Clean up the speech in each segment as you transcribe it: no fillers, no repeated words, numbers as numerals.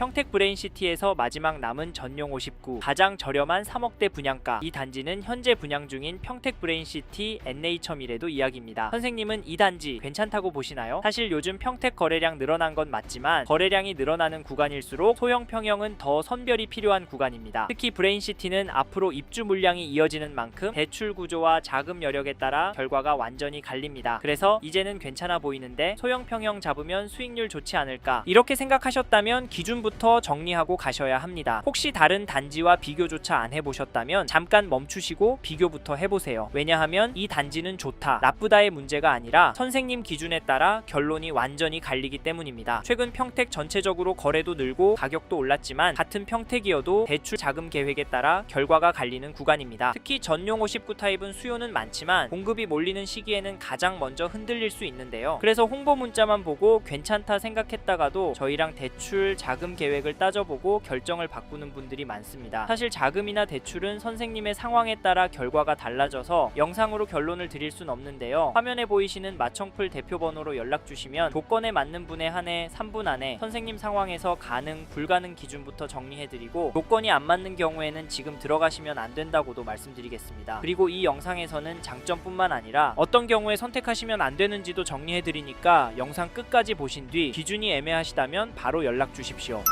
평택 브레인시티에서 마지막 남은 전용 59 가장 저렴한 3억대 분양가. 이 단지는 현재 분양 중인 평택 브레인시티 엔네이처 미래도 이야기입니다. 선생님은 이 단지 괜찮다고 보시나요? 사실 요즘 평택 거래량 늘어난 건 맞지만 거래량이 늘어나는 구간일수록 소형 평형은 더 선별이 필요한 구간입니다. 특히 브레인시티는 앞으로 입주 물량이 이어지는 만큼 대출 구조와 자금 여력에 따라 결과가 완전히 갈립니다. 그래서 이제는 괜찮아 보이는데 소형 평형 잡으면 수익률 좋지 않을까, 이렇게 생각하셨다면 기준부터 정리하고 가셔야 합니다. 혹시 다른 단지와 비교조차 안 해보셨다면 잠깐 멈추시고 비교부터 해보세요. 왜냐하면 이 단지는 좋다, 나쁘다의 문제가 아니라 선생님 기준에 따라 결론이 완전히 갈리기 때문입니다. 최근 평택 전체적으로 거래도 늘고 가격도 올랐지만 같은 평택이어도 대출 자금 계획에 따라 결과가 갈리는 구간입니다. 특히 전용 59 타입은 수요는 많지만 공급이 몰리는 시기에는 가장 먼저 흔들릴 수 있는데요. 그래서 홍보 문자만 보고 괜찮다 생각했다가도 저희랑 대출 자금 계획을 따져보고 결정을 바꾸는 분들이 많습니다. 사실 자금이나 대출은 선생님의 상황에 따라 결과가 달라져서 영상으로 결론을 드릴 순 없는데요. 화면에 보이시는 마청풀 대표 번호로 연락 주시면 조건에 맞는 분에 한해 3분 안에 선생님 상황에서 가능 불가능 기준부터 정리해드리고, 조건이 안 맞는 경우에는 지금 들어가시면 안 된다고도 말씀드리겠습니다. 그리고 이 영상에서는 장점뿐만 아니라 어떤 경우에 선택하시면 안 되는지도 정리해드리니까 영상 끝까지 보신 뒤 기준이 애매하시다면 바로 연락 주십시오.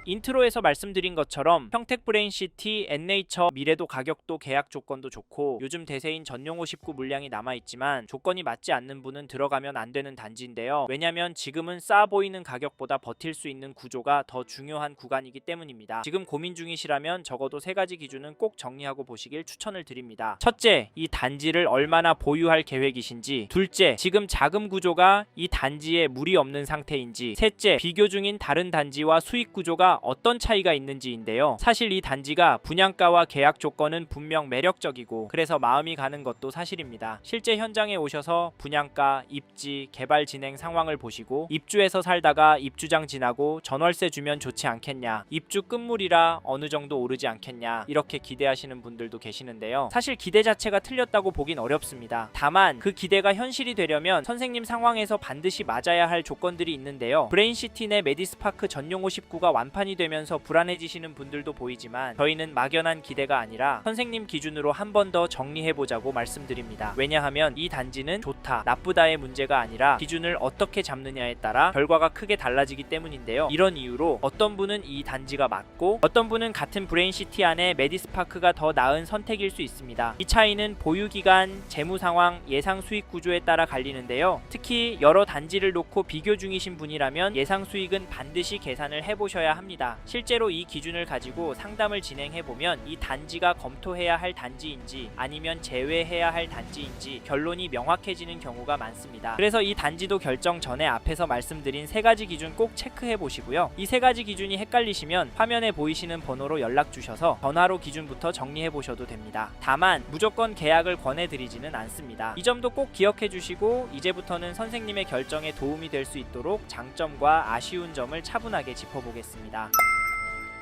인트로에서 말씀드린 것처럼 평택 브레인시티 엔네이처 미래도 가격도 계약 조건도 좋고 요즘 대세인 전용 59 물량이 남아있지만 조건이 맞지 않는 분은 들어가면 안 되는 단지인데요. 왜냐면 지금은 싸 보이는 가격보다 버틸 수 있는 구조가 더 중요한 구간이기 때문입니다. 지금 고민 중이시라면 적어도 3가지 기준은 꼭 정리하고 보시길 추천을 드립니다. 첫째, 이 단지를 얼마나 보유할 계획이신지. 둘째, 지금 자금 구조가 이 단지에 무리 없는 상태인지. 셋째, 비교 중인 다른 단지와 수익 구조가 어떤 차이가 있는지인데요. 사실 이 단지가 분양가와 계약 조건은 분명 매력적이고 그래서 마음이 가는 것도 사실입니다. 실제 현장에 오셔서 분양가, 입지, 개발 진행 상황을 보시고 입주해서 살다가 입주장 지나고 전월세 주면 좋지 않겠냐, 입주 끝물이라 어느 정도 오르지 않겠냐, 이렇게 기대하시는 분들도 계시는데요. 사실 기대 자체가 틀렸다고 보긴 어렵습니다. 다만 그 기대가 현실이 되려면 선생님 상황에서 반드시 맞아야 할 조건들이 있는데요. 브레인시티 내 메디스파크 전용 59가 완판이 되면서 불안해지시는 분들도 보이지만 저희는 막연한 기대가 아니라 선생님 기준으로 한 번 더 정리해보자고 말씀드립니다. 왜냐하면 이 단지는 좋다, 나쁘다의 문제가 아니라 기준을 어떻게 잡느냐에 따라 결과가 크게 달라지기 때문인데요. 이런 이유로 어떤 분은 이 단지가 맞고 어떤 분은 같은 브레인시티 안에 메디스파크가 더 나은 선택일 수 있습니다. 이 차이는 보유기간, 재무상황, 예상 수익 구조에 따라 갈리는데요. 특히 여러 단지를 놓고 비교 중이신 분이라면 예상 수익은 반드시 계산을 해보셔야 합니다. 실제로 이 기준을 가지고 상담을 진행해보면 이 단지가 검토해야 할 단지인지 아니면 제외해야 할 단지인지 결론이 명확해지는 경우가 많습니다. 그래서 이 단지도 결정 전에 앞에서 말씀드린 3가지 기준 꼭 체크해보시고요. 이 3가지 기준이 헷갈리시면 화면에 보이시는 번호로 연락주셔서 전화로 기준부터 정리해보셔도 됩니다. 다만 무조건 계약을 권해드리지는 않습니다. 이 점도 꼭 기억해주시고 이제부터는 선생님의 결정에 도움이 될 수 있도록 장점과 아쉬운 점을 차분하게 짚어보겠습니다.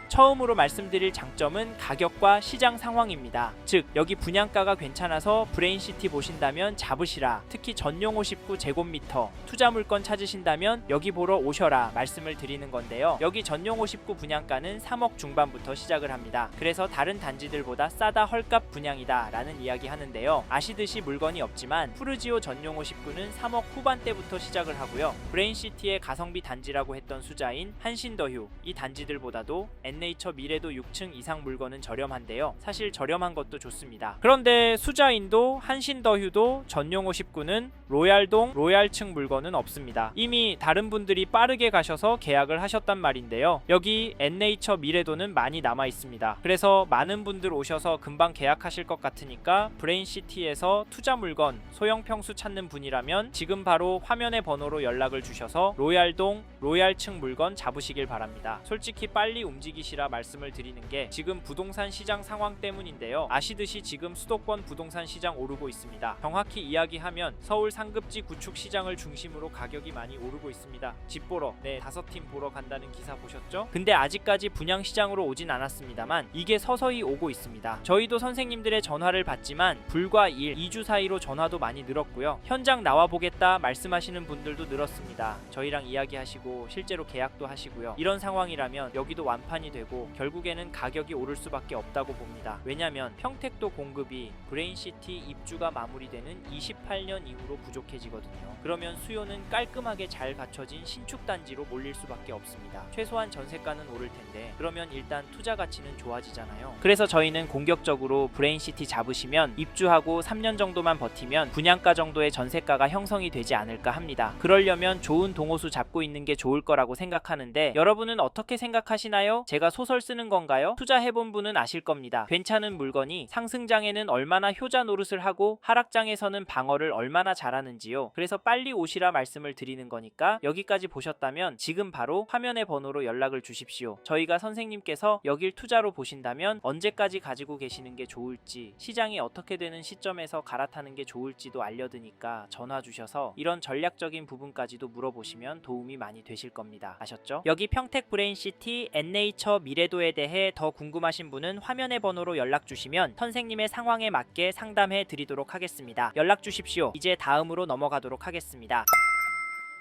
처음으로 말씀드릴 장점은 가격과 시장 상황입니다. 즉 여기 분양가가 괜찮아서 브레인시티 보신다면 잡으시라, 특히 전용 59 제곱미터 투자 물건 찾으신다면 여기 보러 오셔라 말씀을 드리는 건데요. 여기 전용 59 분양가는 3억 중반부터 시작을 합니다. 그래서 다른 단지들보다 싸다, 헐값 분양이다 라는 이야기 하는데요. 아시듯이 물건이 없지만 푸르지오 전용 59는 3억 후반대부터 시작을 하고요. 브레인시티의 가성비 단지라고 했던 수자인 한신더휴, 이 단지들보다도 엔네이처 미래도 6층 이상 물건은 저렴한데요. 사실 저렴한 것도 좋습니다. 그런데 수자인도 한신더휴도 전용 59는 로얄동, 로얄층 물건은 없습니다. 이미 다른 분들이 빠르게 가셔서 계약을 하셨단 말인데요. 여기 엔네이처 미래도는 많이 남아 있습니다. 그래서 많은 분들 오셔서 금방 계약하실 것 같으니까 브레인시티에서 투자 물건, 소형 평수 찾는 분이라면 지금 바로 화면의 번호로 연락을 주셔서 로얄동, 로얄층 물건 잡으시길 바랍니다. 솔직히 빨리 움직이시 보시라 말씀을 드리는 게 지금 부동산 시장 상황 때문인데요. 아시듯이 지금 수도권 부동산 시장 오르고 있습니다. 정확히 이야기하면 서울 상급지 구축 시장을 중심으로 가격이 많이 오르고 있습니다. 집 보러 5팀 보러 간다는 기사 보셨죠? 근데 아직까지 분양 시장으로 오진 않았습니다만 이게 서서히 오고 있습니다. 저희도 선생님들의 전화를 받지만 불과 2주 사이로 전화도 많이 늘었고요. 현장 나와보겠다 말씀하시는 분들도 늘었습니다. 저희랑 이야기하시고 실제로 계약도 하시고요. 이런 상황이라면 여기도 완판이 되고 결국에는 가격이 오를 수밖에 없다고 봅니다. 왜냐면 평택도 공급이 브레인시티 입주가 마무리되는 28년 이후로 부족해지거든요. 그러면 수요는 깔끔하게 잘 갖춰진 신축 단지로 몰릴 수밖에 없습니다. 최소한 전세가는 오를 텐데 그러면 일단 투자 가치는 좋아지잖아요. 그래서 저희는 공격적으로 브레인시티 잡으시면 입주하고 3년 정도만 버티면 분양가 정도의 전세가가 형성이 되지 않을까 합니다. 그러려면 좋은 동호수 잡고 있는 게 좋을 거라고 생각하는데 여러분은 어떻게 생각하시나요? 제가 소설 쓰는 건가요? 투자해본 분은 아실 겁니다. 괜찮은 물건이 상승장에는 얼마나 효자 노릇을 하고 하락장에서는 방어를 얼마나 잘하는지요. 그래서 빨리 오시라 말씀을 드리는 거니까 여기까지 보셨다면 지금 바로 화면의 번호로 연락을 주십시오. 저희가 선생님께서 여길 투자로 보신다면 언제까지 가지고 계시는 게 좋을지, 시장이 어떻게 되는 시점에서 갈아타는 게 좋을지도 알려드니까 전화 주셔서 이런 전략적인 부분까지도 물어보시면 도움이 많이 되실 겁니다. 아셨죠? 여기 평택 브레인시티 엔네이처 미래도에 대해 더 궁금하신 분은 화면의 번호로 연락 주시면 선생님의 상황에 맞게 상담해 드리도록 하겠습니다. 연락 주십시오. 이제 다음으로 넘어가도록 하겠습니다.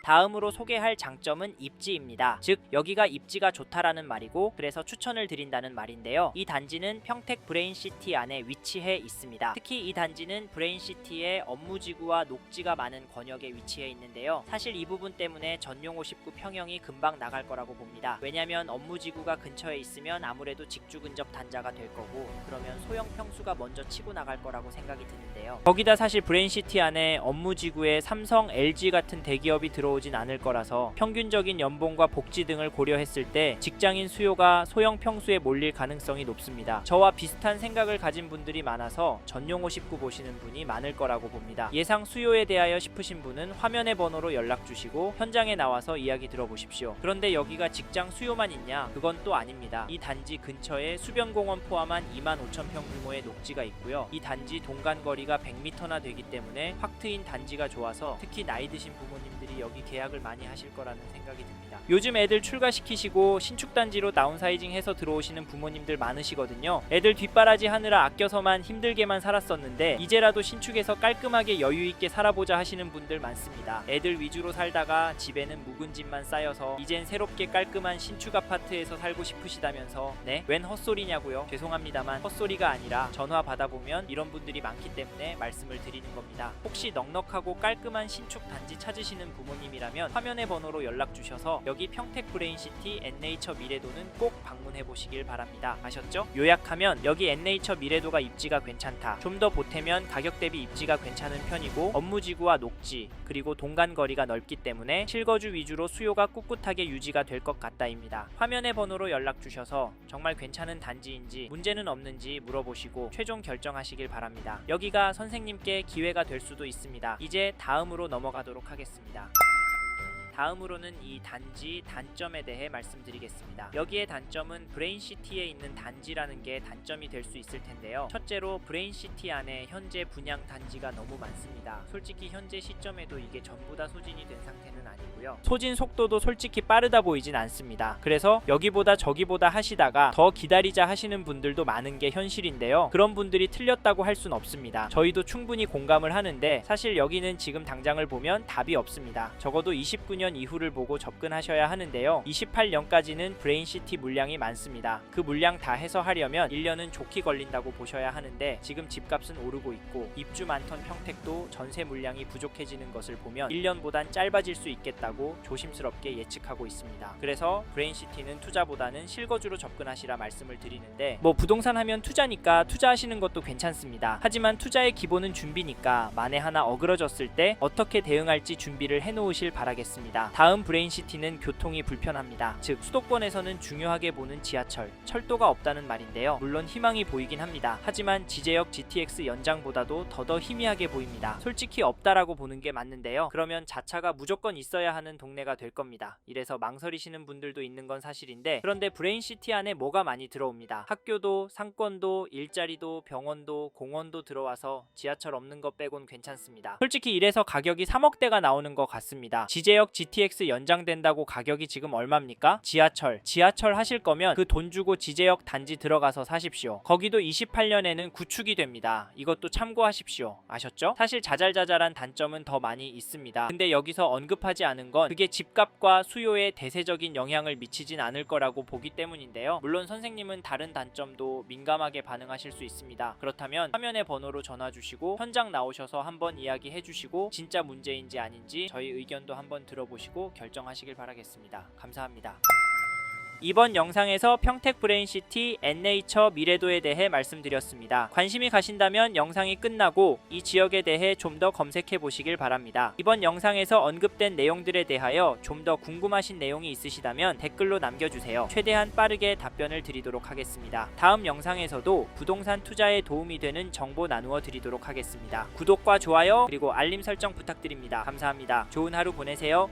다음으로 소개할 장점은 입지입니다. 즉 여기가 입지가 좋다라는 말이고 그래서 추천을 드린다는 말인데요. 이 단지는 평택 브레인시티 안에 위치해 있습니다. 특히 이 단지는 브레인시티의 업무지구와 녹지가 많은 권역에 위치해 있는데요. 사실 이 부분 때문에 전용 59 평형이 금방 나갈 거라고 봅니다. 왜냐면 업무지구가 근처에 있으면 아무래도 직주 근접 단자가 될 거고 그러면 소형 평수가 먼저 치고 나갈 거라고 생각이 드는데요. 거기다 사실 브레인시티 안에 업무지구에 삼성, LG 같은 대기업이 들어오진 않을 거라서 평균적인 연봉과 복지 등을 고려했을 때 직장인 수요가 소형 평수에 몰릴 가능성이 높습니다. 저와 비슷한 생각을 가진 분들이 많아서 전용 59 보시는 분이 많을 거라고 봅니다. 예상 수요에 대하여 싶으신 분은 화면의 번호로 연락 주시고 현장에 나와서 이야기 들어보십시오. 그런데 여기가 직장 수요만 있냐? 그건 또 아닙니다. 이 단지 근처에 수변공원 포함한 25,000평 규모의 녹지가 있고요. 이 단지 동간거리가 100m나 되기 때문에 확 트인 단지가 좋아서 특히 나이 드신 부모님들이 여기 계약을 많이 하실 거라는 생각이 듭니다. 요즘 애들 출가시키시고 신축단지로 다운사이징 해서 들어오시는 부모님들 많으시거든요. 애들 뒷바라지 하느라 아껴서만 힘들게만 살았었는데 이제라도 신축해서 깔끔하게 여유있게 살아보자 하시는 분들 많습니다. 애들 위주로 살다가 집에는 묵은 집만 쌓여서 이젠 새롭게 깔끔한 신축 아파트에서 살고 싶으시다면서 웬 헛소리냐고요? 죄송합니다만 헛소리가 아니라 전화 받아보면 이런 분들이 많기 때문에 말씀을 드리는 겁니다. 혹시 넉넉하고 깔끔한 신축 단지 찾으시는 부모님이라면 화면의 번호로 연락 주셔서 여기 평택 브레인시티 엔네이처 미래도는 꼭 방문해 보시길 바랍니다. 아셨죠? 요약하면 여기 엔네이처 미래도가 입지가 괜찮다. 좀 더 보태면 가격 대비 입지가 괜찮은 편이고 업무지구와 녹지 그리고 동간거리가 넓기 때문에 실거주 위주로 수요가 꿋꿋하게 유지가 될 것 같다입니다. 화면의 번호로 연락 주셔서 정말 괜찮은 단지인지 문제는 없는지 물어보시고 최종 결정하시길 바랍니다. 여기가 선생님께 기회가 될 수도 있습니다. 이제 다음으로 넘어가도록 하겠습니다. 다음으로는 이 단지 단점에 대해 말씀드리겠습니다. 여기의 단점은 브레인시티에 있는 단지라는 게 단점이 될 수 있을 텐데요. 첫째로 브레인시티 안에 현재 분양 단지가 너무 많습니다. 솔직히 현재 시점에도 이게 전부 다 소진이 된 상태는 아니고요. 소진 속도도 솔직히 빠르다 보이진 않습니다. 그래서 여기보다 저기보다 하시다가 더 기다리자 하시는 분들도 많은 게 현실인데요. 그런 분들이 틀렸다고 할 순 없습니다. 저희도 충분히 공감을 하는데 사실 여기는 지금 당장을 보면 답이 없습니다. 적어도 29년 이후를 보고 접근하셔야 하는데요. 28년까지는 브레인시티 물량이 많습니다. 그 물량 다 해소하려면 1년은 좋게 걸린다고 보셔야 하는데 지금 집값은 오르고 있고 입주 많던 평택도 전세 물량이 부족해지는 것을 보면 1년보단 짧아질 수 있겠다고 조심스럽게 예측하고 있습니다. 그래서 브레인시티는 투자보다는 실거주로 접근하시라 말씀을 드리는데 뭐 부동산 하면 투자니까 투자하시는 것도 괜찮습니다. 하지만 투자의 기본은 준비니까 만에 하나 어그러졌을 때 어떻게 대응할지 준비를 해놓으실 바라겠습니다. 있습니다. 다음 브레인시티는 교통이 불편합니다. 즉 수도권에서는 중요하게 보는 지하철, 철도가 없다는 말인데요. 물론 희망이 보이긴 합니다. 하지만 지제역 GTX 연장보다도 더더 희미하게 보입니다. 솔직히 없다라고 보는 게 맞는데요. 그러면 자차가 무조건 있어야 하는 동네가 될 겁니다. 이래서 망설이시는 분들도 있는 건 사실인데, 그런데 브레인시티 안에 뭐가 많이 들어옵니다. 학교도, 상권도, 일자리도, 병원도, 공원도 들어와서 지하철 없는 거 빼곤 괜찮습니다. 솔직히 이래서 가격이 3억대가 나오는 것 같습니다. 지제역 GTX 연장된다고 가격이 지금 얼마입니까? 지하철 하실 거면 그 돈 주고 지제역 단지 들어가서 사십시오. 거기도 28년에는 구축이 됩니다. 이것도 참고하십시오. 아셨죠? 사실 자잘자잘한 단점은 더 많이 있습니다. 근데 여기서 언급하지 않은 건 그게 집값과 수요에 대세적인 영향을 미치진 않을 거라고 보기 때문인데요. 물론 선생님은 다른 단점도 민감하게 반응하실 수 있습니다. 그렇다면 화면의 번호로 전화 주시고 현장 나오셔서 한번 이야기해 주시고 진짜 문제인지 아닌지 저희 의견도 한번 들어보시고 결정하시길 바라겠습니다. 감사합니다. 이번 영상에서 평택 브레인시티 N네이처 미래도에 대해 말씀드렸습니다. 관심이 가신다면 영상이 끝나고 이 지역에 대해 좀 더 검색해 보시길 바랍니다. 이번 영상에서 언급된 내용들에 대하여 좀 더 궁금하신 내용이 있으시다면 댓글로 남겨주세요. 최대한 빠르게 답변을 드리도록 하겠습니다. 다음 영상에서도 부동산 투자에 도움이 되는 정보 나누어 드리도록 하겠습니다. 구독과 좋아요 그리고 알림 설정 부탁드립니다. 감사합니다. 좋은 하루 보내세요.